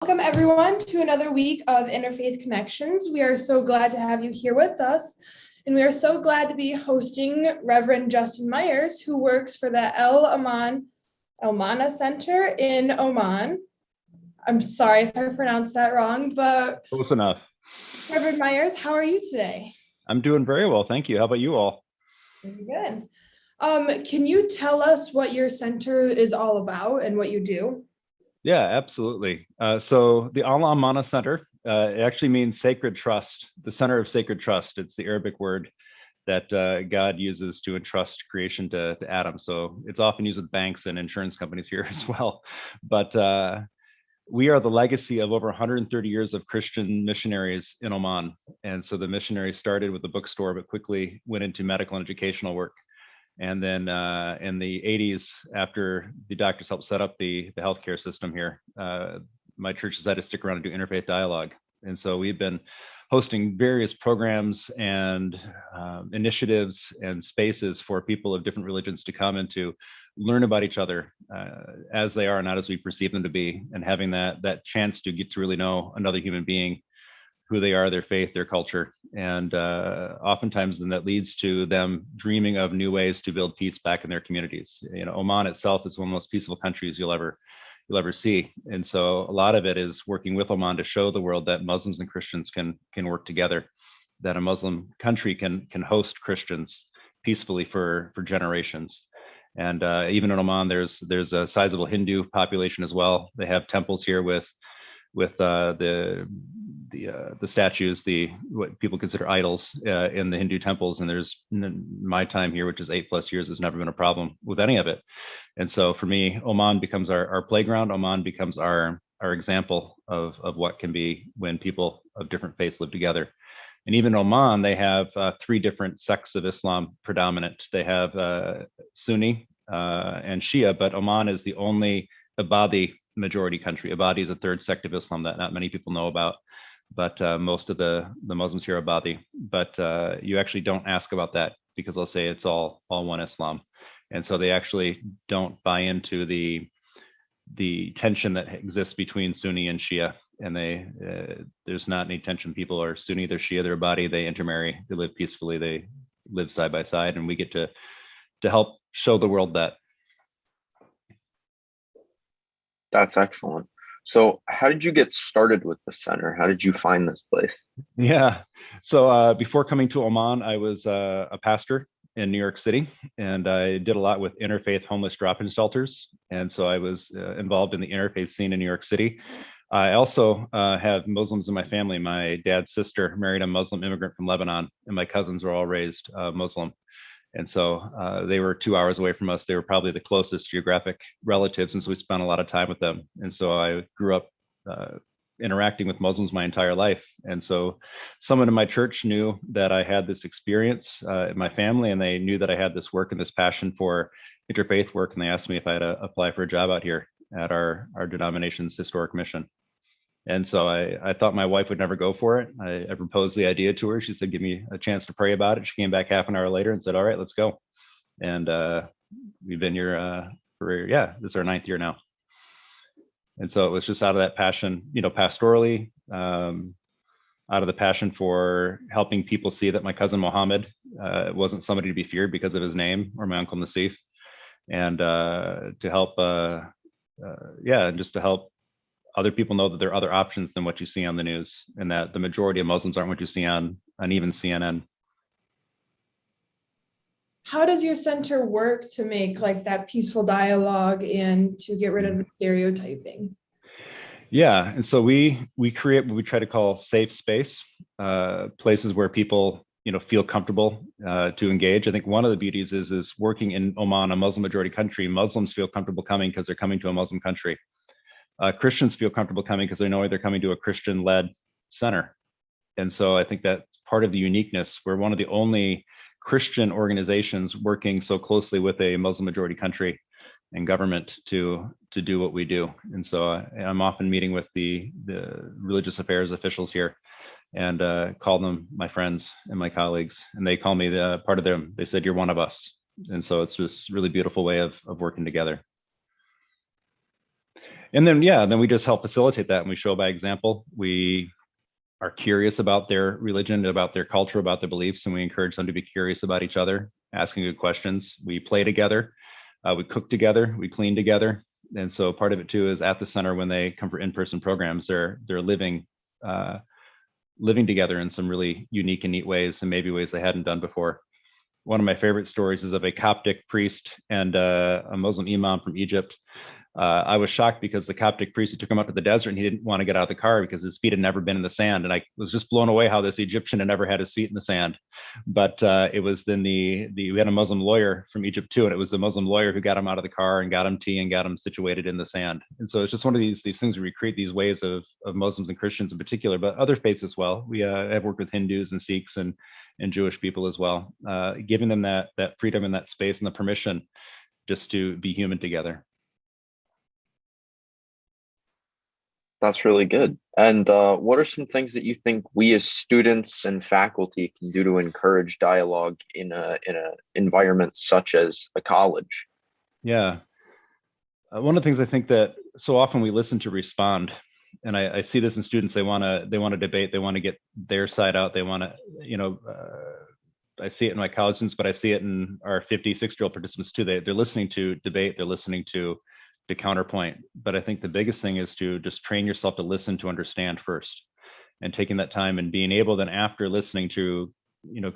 Welcome everyone to another week of Interfaith Connections. We are so glad to have you here with us. And we are so glad to be hosting Reverend Justin Myers, who works for the Alamana Center in Oman. I'm sorry if I pronounced that wrong, but close enough. Reverend Myers, how are you today? I'm doing very well, thank you. How about you all? Very good. Can you tell us what your center is all about and what you do? Yeah, absolutely. So the Alamana Center it actually means sacred trust, the center of sacred trust. It's the Arabic word that God uses to entrust creation to Adam. So it's often used with banks and insurance companies here as well. But we are the legacy of over 130 years of Christian missionaries in Oman. And so the missionaries started with a bookstore, but quickly went into medical and educational work. And then in the 80s, after the doctors helped set up the healthcare system here, my church decided to stick around and do interfaith dialogue. And so we've been hosting various programs and initiatives and spaces for people of different religions to come and to learn about each other as they are, not as we perceive them to be, and having that chance to get to really know another human being, who they are, their faith, their culture. And oftentimes then that leads to them dreaming of new ways to build peace back in their communities. You know, Oman itself is one of the most peaceful countries you'll ever see. And so a lot of it is working with Oman to show the world that Muslims and Christians can work together, that a Muslim country can host Christians peacefully for generations. And even in Oman, there's a sizable Hindu population as well. They have temples here with the statues, what people consider idols in the Hindu temples. And there's, in my time here, which is 8+ years, has never been a problem with any of it. And so for me, Oman becomes our playground. Oman becomes our example of what can be when people of different faiths live together. And even in Oman, they have 3 different sects of Islam predominant. They have Sunni and Shia, but Oman is the only Ibadi majority country. Ibadi is a 3rd sect of Islam that not many people know about, but most of the Muslims here are Ibadi. But you actually don't ask about that because they'll say it's all one Islam. And so they actually don't buy into the tension that exists between Sunni and Shia. And there's not any tension. People are Sunni, they're Shia, they're Ibadi, they intermarry, they live peacefully, they live side by side, and we get to help show the world that. That's excellent. So how did you get started with the center? How did you find this place? Yeah. So before coming to Oman, I was a pastor in New York City, and I did a lot with interfaith homeless drop-in shelters. And so I was involved in the interfaith scene in New York City. I also have Muslims in my family. My dad's sister married a Muslim immigrant from Lebanon, and my cousins were all raised Muslim. And so they were 2 hours away from us. They were probably the closest geographic relatives. And so we spent a lot of time with them. And so I grew up interacting with Muslims my entire life. And so someone in my church knew that I had this experience in my family, and they knew that I had this work and this passion for interfaith work. And they asked me if I had to apply for a job out here at our denomination's historic mission. And so I thought my wife would never go for it. I proposed the idea to her. She said, give me a chance to pray about it. She came back half an hour later and said, all right, let's go. And we've been here for, this is our 9th year now. And so it was just out of that passion, pastorally, out of the passion for helping people see that my cousin Mohammed wasn't somebody to be feared because of his name, or my uncle Nassif. And to help, just to help other people know that there are other options than what you see on the news, and that the majority of Muslims aren't what you see on even CNN. How does your center work to make like that peaceful dialogue and to get rid of the stereotyping? Yeah, and so we create what we try to call safe space, places where people feel comfortable to engage. I think one of the beauties is working in Oman, a Muslim majority country. Muslims feel comfortable coming because they're coming to a Muslim country. Christians feel comfortable coming because they know they're coming to a Christian-led center. And so I think that's part of the uniqueness. We're one of the only Christian organizations working so closely with a Muslim majority country and government to do what we do. And so I'm often meeting with the religious affairs officials here, and call them my friends and my colleagues, and they call me part of them. They said, you're one of us. And so it's this really beautiful way of working together. And then, yeah, then we just help facilitate that, and we show by example. We are curious about their religion, about their culture, about their beliefs, and we encourage them to be curious about each other, asking good questions. We play together, we cook together, we clean together. And so part of it too is at the center, when they come for in-person programs, they're living together in some really unique and neat ways, and maybe ways they hadn't done before. One of my favorite stories is of a Coptic priest and a Muslim imam from Egypt. I was shocked because the Coptic priest had took him out to the desert, and he didn't want to get out of the car because his feet had never been in the sand. And I was just blown away how this Egyptian had never had his feet in the sand. But it was then we had a Muslim lawyer from Egypt too, and it was the Muslim lawyer who got him out of the car and got him tea and got him situated in the sand. And so it's just one of these things where we create these ways of Muslims and Christians in particular, but other faiths as well. We have worked with Hindus and Sikhs and Jewish people as well, giving them that freedom and that space and the permission just to be human together. That's really good. And what are some things that you think we as students and faculty can do to encourage dialogue in a environment such as a college? Yeah. One of the things I think that so often we listen to respond, and I see this in students. They want to debate. They want to get their side out. They want to, I see it in my college students, but I see it in our 56-year-old participants too. They're listening to debate. They're listening to counterpoint. But I think the biggest thing is to just train yourself to listen, to understand first, and taking that time and being able then after listening to,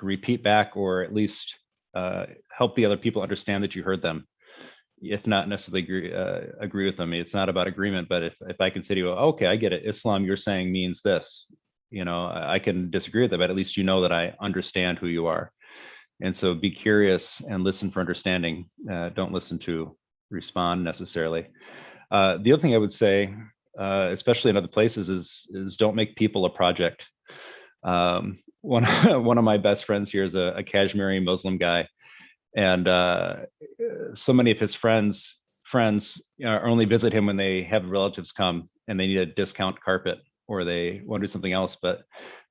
repeat back, or at least help the other people understand that you heard them, if not necessarily agree with them. It's not about agreement, but if I can say to you, okay, I get it. Islam, you're saying, means this. I can disagree with that, but at least you know that I understand who you are. And so be curious and listen for understanding. Don't listen to respond necessarily. The other thing I would say, especially in other places, is don't make people a project. One of my best friends here is a Kashmiri Muslim guy, and so many of his friends only visit him when they have relatives come and they need a discount carpet or they want to do something else. But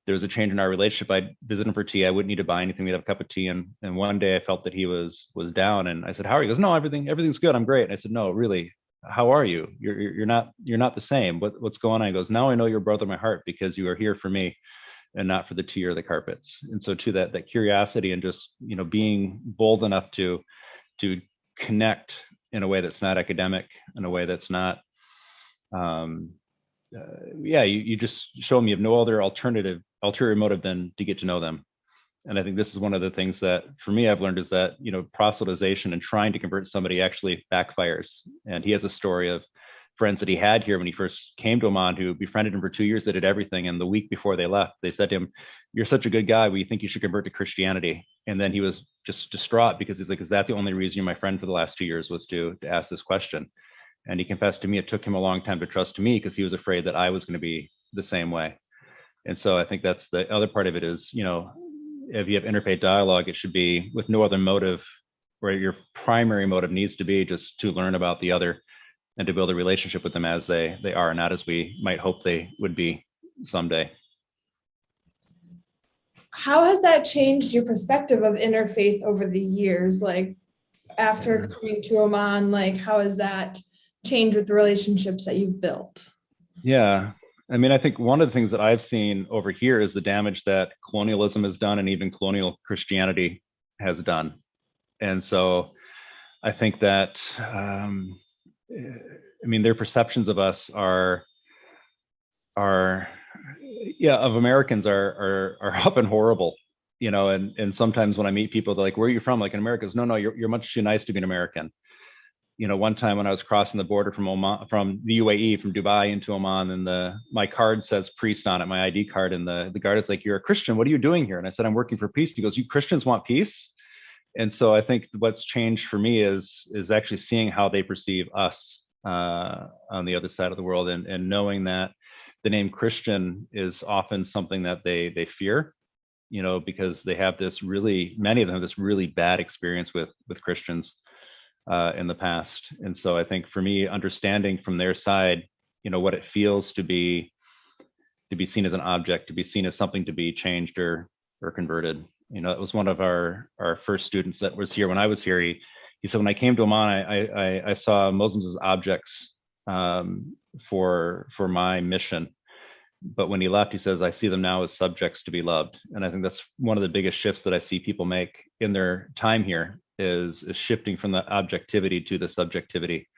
there was a change in our relationship. I'd visit him for tea. I wouldn't need to buy anything. We'd have a cup of tea. And one day I felt that he was down, and I said, "How are you?" He goes, "No, everything's good. I'm great." And I said, "No, really, how are you? You're not the same. What's going on?" He goes, "Now I know you're a brother of my heart because you are here for me and not for the tea or the carpets." And so to that curiosity and just, being bold enough to connect in a way that's not academic, in a way that's not, you just show them you have no other ulterior motive than to get to know them. And I think this is one of the things that for me I've learned is that, proselytization and trying to convert somebody actually backfires. And he has a story of friends that he had here when he first came to Oman who befriended him for 2 years. They did everything. And the week before they left, they said to him, "You're such a good guy. We think you should convert to Christianity." And then he was just distraught because he's like, "Is that the only reason you're my friend for the last 2 years, was to ask this question?" And he confessed to me it took him a long time to trust me because he was afraid that I was going to be the same way. And so I think that's the other part of it is, if you have interfaith dialogue, it should be with no other motive, where your primary motive needs to be just to learn about the other and to build a relationship with them as they are, not as we might hope they would be someday. How has that changed your perspective of interfaith over the years? Like after coming to Oman, like how has that changed with the relationships that you've built? Yeah. I mean, I think one of the things that I've seen over here is the damage that colonialism has done and even colonial Christianity has done. And so I think that, their perceptions of us of Americans are often horrible, and sometimes when I meet people, they're like, "Where are you from?" Like in America, no, you're much too nice to be an American. One time when I was crossing the border from Oman, from the UAE, from Dubai into Oman, and my card says priest on it, my ID card, and the guard is like, "You're a Christian. What are you doing here?" And I said, "I'm working for peace." And he goes, "You Christians want peace?" And so I think what's changed for me is actually seeing how they perceive us on the other side of the world, and knowing that the name Christian is often something that they fear, because they have many of them have this really bad experience with Christians in the past. And so I think for me, understanding from their side, what it feels to be seen as an object, to be seen as something to be changed or converted. It was one of our first students that was here when I was here. He said, "When I came to Oman, I saw Muslims as objects for my mission. But when he left, he says, I see them now as subjects to be loved. And I think that's one of the biggest shifts that I see people make in their time here is shifting from the objectivity to the subjectivity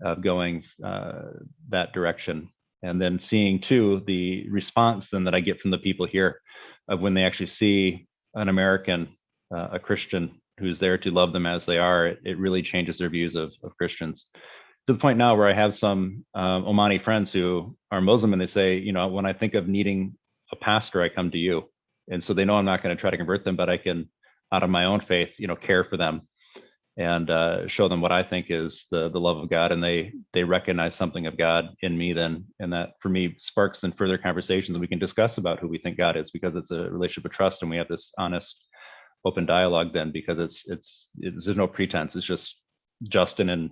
of going that direction. And then seeing too, the response then that I get from the people here of when they actually see an American, a Christian who's there to love them as they are, it really changes their views of Christians. To the point now where I have some Omani friends who are Muslim, and they say, you know, when I think of needing a pastor, I come to you. And so they know I'm not going to try to convert them, but I can, out of my own faith, you know, care for them and show them what I think is the love of God. And they recognize something of God in me then. And that for me sparks then further conversations, and we can discuss about who we think God is, because it's a relationship of trust. And we have this honest, open dialogue then, because there's no pretense. It's just Justin and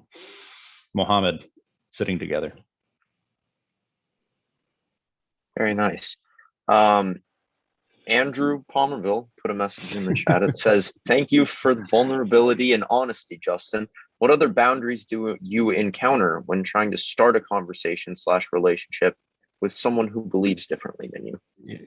Mohammed sitting together. Very nice. Andrew Palmerville put a message in the chat. It says, thank you for the vulnerability and honesty, Justin. What other boundaries do you encounter when trying to start a conversation / relationship with someone who believes differently than you?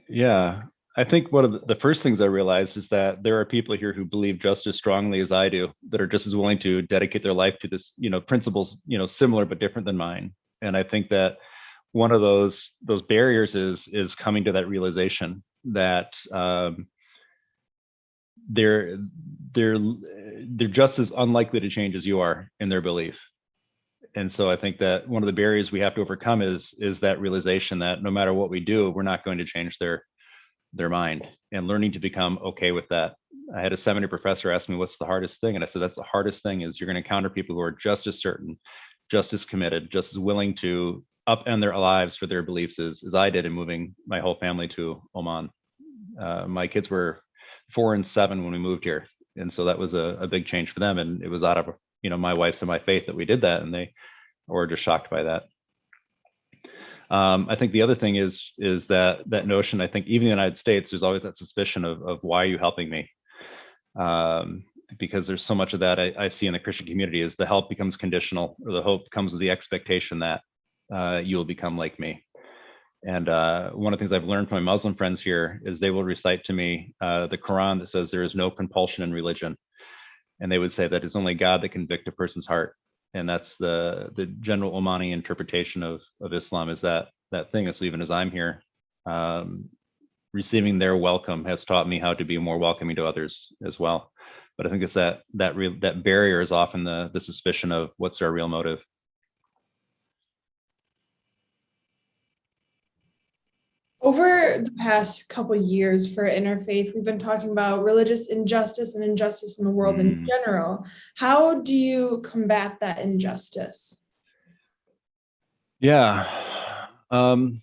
Yeah, I think one of the first things I realized is that there are people here who believe just as strongly as I do, that are just as willing to dedicate their life to this, you know, principles, you know, similar but different than mine. And I think that one of those barriers is coming to that realization that they're just as unlikely to change as you are in their belief. And so I think that one of the barriers we have to overcome is that realization that no matter what we do, we're not going to change their mind, and learning to become okay with that. I had a seminary professor ask me, what's the hardest thing? And I said, that's the hardest thing, is you're going to encounter people who are just as certain, just as committed, just as willing to upend their lives for their beliefs as I did in moving my whole family to Oman. My kids were 4 and 7 when we moved here. And so that was a big change for them. And it was out of, you know, my wife's and my faith that we did that. And they were just shocked by that. I think the other thing is that notion. I think even in the United States, there's always that suspicion of why are you helping me? Because there's so much of that I see in the Christian community, is the help becomes conditional, or the hope comes with the expectation that you will become like me. And one of the things I've learned from my Muslim friends here is they will recite to me the Quran that says there is no compulsion in religion. And they would say that it's only God that can convict a person's heart. And that's the general Omani interpretation of Islam, is that thing. So even as I'm here, receiving their welcome has taught me how to be more welcoming to others as well. But I think it's that barrier is often the suspicion of what's our real motive. Over the past couple of years for Interfaith, we've been talking about religious injustice and injustice in the world in general. How do you combat that injustice? Yeah, I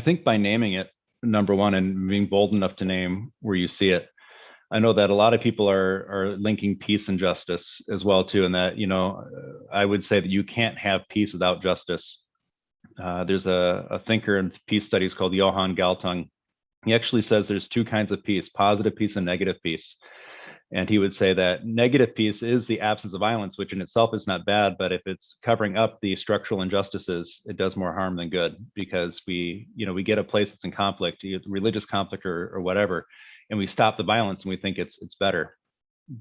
think by naming it, number one, and being bold enough to name where you see it. I know that a lot of people are linking peace and justice as well too, and that, you know, I would say that you can't have peace without justice. There's a thinker in peace studies called Johann Galtung. He actually says there's two kinds of peace: positive peace and negative peace. And he would say that negative peace is the absence of violence, which in itself is not bad, but if it's covering up the structural injustices, it does more harm than good, because we get a place that's in conflict, religious conflict or whatever, and we stop the violence and we think it's better,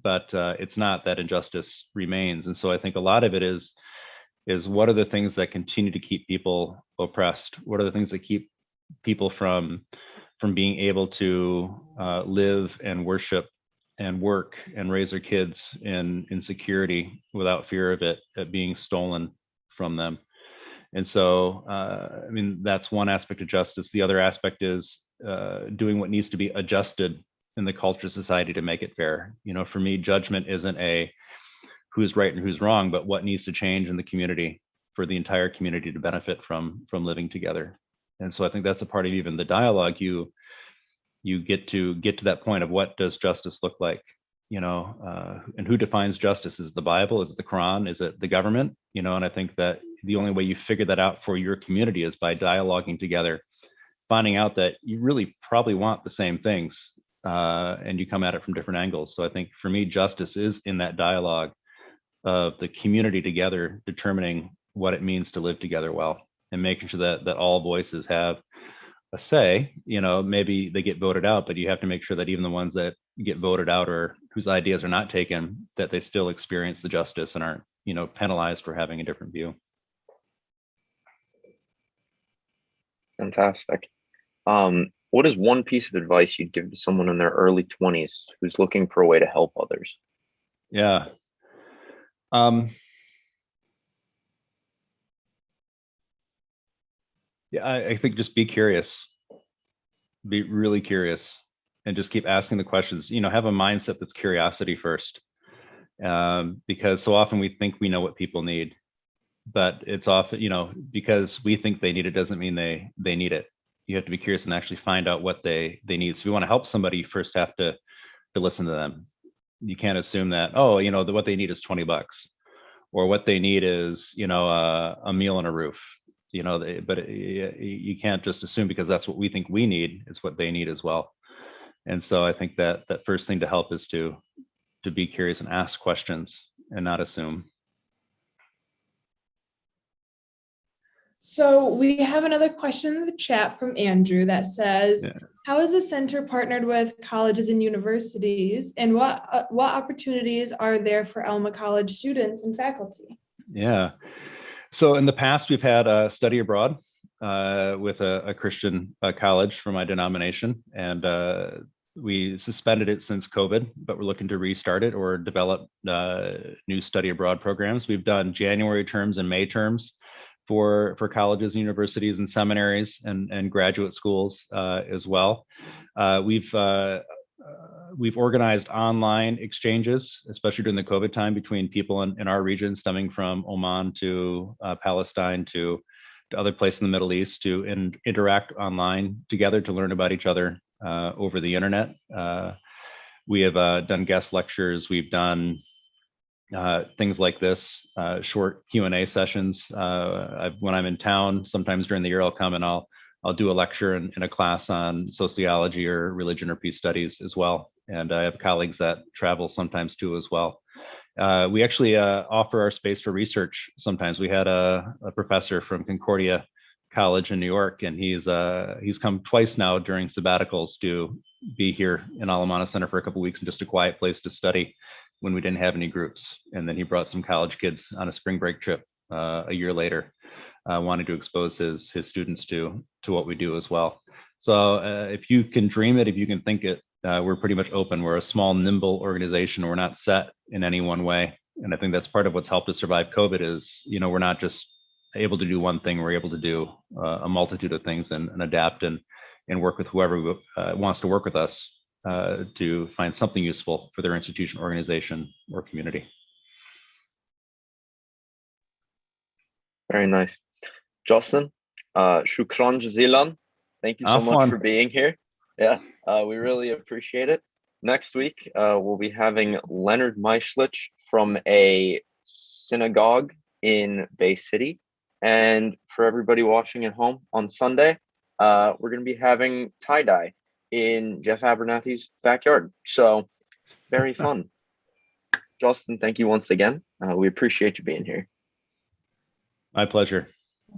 but it's not. That injustice remains. And so I think a lot of it is what are the things that continue to keep people oppressed? What are the things that keep people from being able to live and worship and work and raise their kids in security without fear of it being stolen from them? And so, I mean, that's one aspect of justice. The other aspect is doing what needs to be adjusted in the culture, society, to make it fair. You know, for me, judgment isn't a who's right and who's wrong, but what needs to change in the community for the entire community to benefit from living together. And so I think that's a part of even the dialogue. You get to that point of what does justice look like, you know, and who defines justice? Is it the Bible? Is it the Quran? Is it the government? You know, and I think that the only way you figure that out for your community is by dialoguing together, finding out that you really probably want the same things, and you come at it from different angles. So I think for me, justice is in that dialogue of the community together determining what it means to live together well, and making sure that all voices have a say. Maybe they get voted out, but you have to make sure that even the ones that get voted out or whose ideas are not taken, that they still experience the justice and aren't, penalized for having a different view. Fantastic. What is one piece of advice you'd give to someone in their early 20s who's looking for a way to help others? Yeah. I think just be curious, be really curious, and just keep asking the questions. Have a mindset that's curiosity first, because so often we think we know what people need, but it's often, because we think they need it doesn't mean they need it. You have to be curious and actually find out what they need. So if you want to help somebody, you first have to listen to them. You can't assume that, what they need is $20, or what they need is, a meal and a roof. You can't just assume because that's what we think we need is what they need as well. And so I think that first thing to help is to be curious and ask questions and not assume. So we have another question in the chat from Andrew that says, Yeah. How is the center partnered with colleges and universities, and what opportunities are there for Alma College students and faculty? Yeah. So in the past, we've had a study abroad with a Christian college from my denomination, and we suspended it since COVID, but we're looking to restart it or develop new study abroad programs. We've done January terms and May terms for colleges, universities, and seminaries and graduate schools as well. We've organized online exchanges, especially during the COVID time, between people in our region, stemming from Oman to Palestine to other places in the Middle East, to interact online together to learn about each other over the internet. We have done guest lectures. We've done things like this, short Q&A sessions. When I'm in town, sometimes during the year, I'll come and I'll do a lecture in a class on sociology or religion or peace studies as well. And I have colleagues that travel sometimes too as well. We actually offer our space for research sometimes. We had a professor from Concordia College in New York, and he's come twice now during sabbaticals to be here in Alamana Center for a couple of weeks in just a quiet place to study when we didn't have any groups. And then he brought some college kids on a spring break trip a year later, wanted to expose his students to what we do as well. So if you can dream it, if you can think it, we're pretty much open. We're a small, nimble organization. We're not set in any one way. And I think that's part of what's helped us survive COVID is, we're not just able to do one thing. We're able to do a multitude of things and adapt and work with whoever wants to work with us to find something useful for their institution, organization, or community. Very nice. Justin, shukran jazilan. Thank you so much for being here. Yeah, we really appreciate it. Next week, we'll be having Leonard Meischlich from a synagogue in Bay City. And for everybody watching at home on Sunday, we're going to be having tie-dye in Jeff Abernathy's backyard. So very fun. Justin, thank you once again. We appreciate you being here. My pleasure.